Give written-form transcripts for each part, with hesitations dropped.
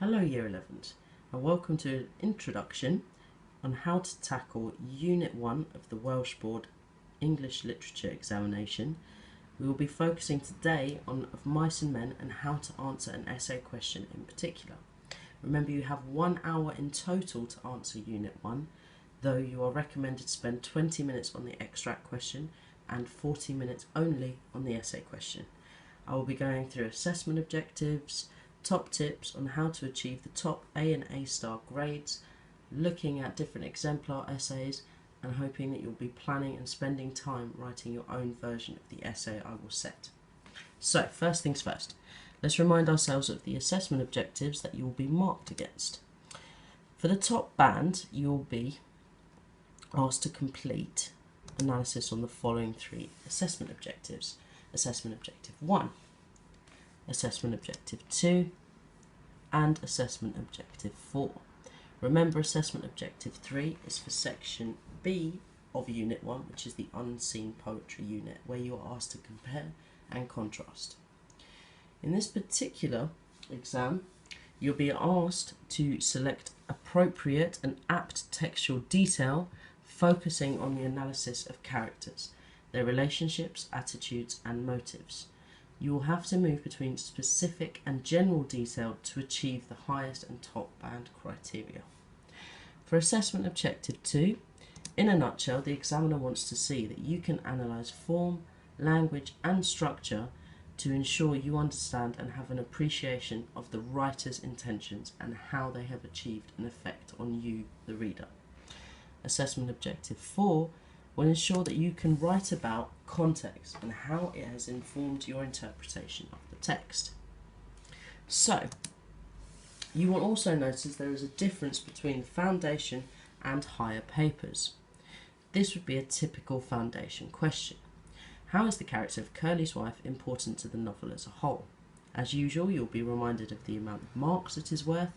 Hello Year 11s and welcome to an introduction on how to tackle Unit 1 of the Welsh Board English Literature examination. We will be focusing today on Of Mice and Men and how to answer an essay question in particular. Remember, you have 1 hour in total to answer Unit 1, though you are recommended to spend 20 minutes on the extract question and 40 minutes only on the essay question. I will be going through assessment objectives, top tips on how to achieve the top A and A star grades, looking at different exemplar essays, and hoping that you'll be planning and spending time writing your own version of the essay I will set. So, first things first, let's remind ourselves of the assessment objectives that you will be marked against. For the top band, you will be asked to complete analysis on the following 3 assessment objectives. Assessment Objective 1, Assessment Objective 2, and Assessment Objective 4. Remember, Assessment Objective 3 is for Section B of Unit 1, which is the Unseen Poetry unit, where you are asked to compare and contrast. In this particular exam, you'll be asked to select appropriate and apt textual detail, focusing on the analysis of characters, their relationships, attitudes, and motives. You will have to move between specific and general detail to achieve the highest and top band criteria. For Assessment Objective 2, in a nutshell, the examiner wants to see that you can analyse form, language, and structure to ensure you understand and have an appreciation of the writer's intentions and how they have achieved an effect on you, the reader. Assessment Objective 4 will ensure that you can write about context and how it has informed your interpretation of the text. So, you will also notice there is a difference between foundation and higher papers. This would be a typical foundation question. How is the character of Curly's wife important to the novel as a whole? As usual, you'll be reminded of the amount of marks it is worth,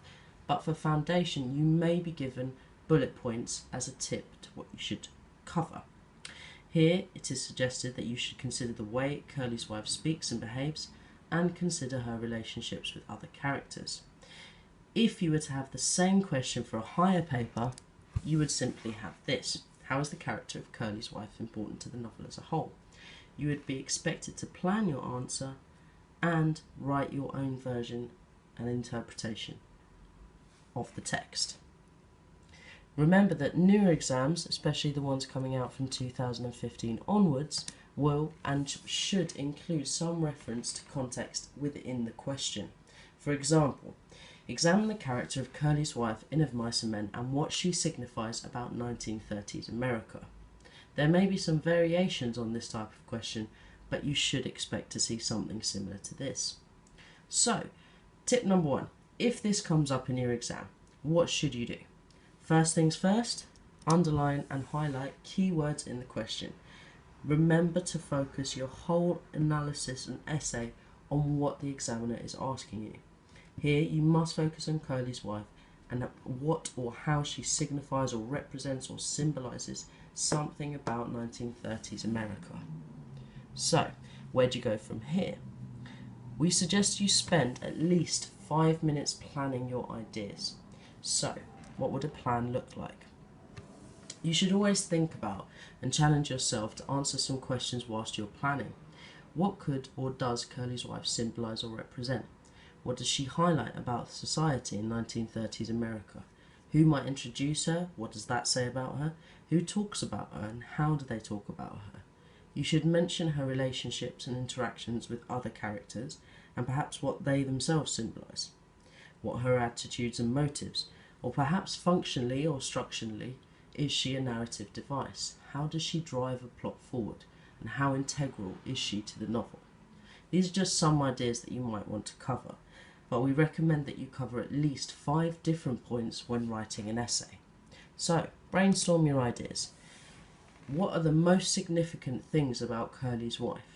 but for foundation you may be given bullet points as a tip to what you should cover. Here it is suggested that you should consider the way Curly's wife speaks and behaves, and consider her relationships with other characters. If you were to have the same question for a higher paper, you would simply have this: how is the character of Curly's wife important to the novel as a whole? You would be expected to plan your answer and write your own version and interpretation of the text. Remember that newer exams, especially the ones coming out from 2015 onwards, will and should include some reference to context within the question. For example, examine the character of Curly's wife in Of Mice and Men and what she signifies about 1930s America. There may be some variations on this type of question, but you should expect to see something similar to this. So, tip number 1, if this comes up in your exam, what should you do? First things first, underline and highlight keywords in the question. Remember to focus your whole analysis and essay on what the examiner is asking you. Here you must focus on Curly's wife and what or how she signifies or represents or symbolises something about 1930s America. So, where do you go from here? We suggest you spend at least 5 minutes planning your ideas. So, what would a plan look like? You should always think about and challenge yourself to answer some questions whilst you're planning. What could or does Curly's wife symbolise or represent? What does she highlight about society in 1930s America? Who might introduce her? What does that say about her? Who talks about her and how do they talk about her? You should mention her relationships and interactions with other characters and perhaps what they themselves symbolise. What her attitudes and motives, or perhaps functionally or structurally, is she a narrative device? How does she drive a plot forward? And how integral is she to the novel? These are just some ideas that you might want to cover, but we recommend that you cover at least 5 different points when writing an essay. So, brainstorm your ideas. What are the most significant things about Curly's wife?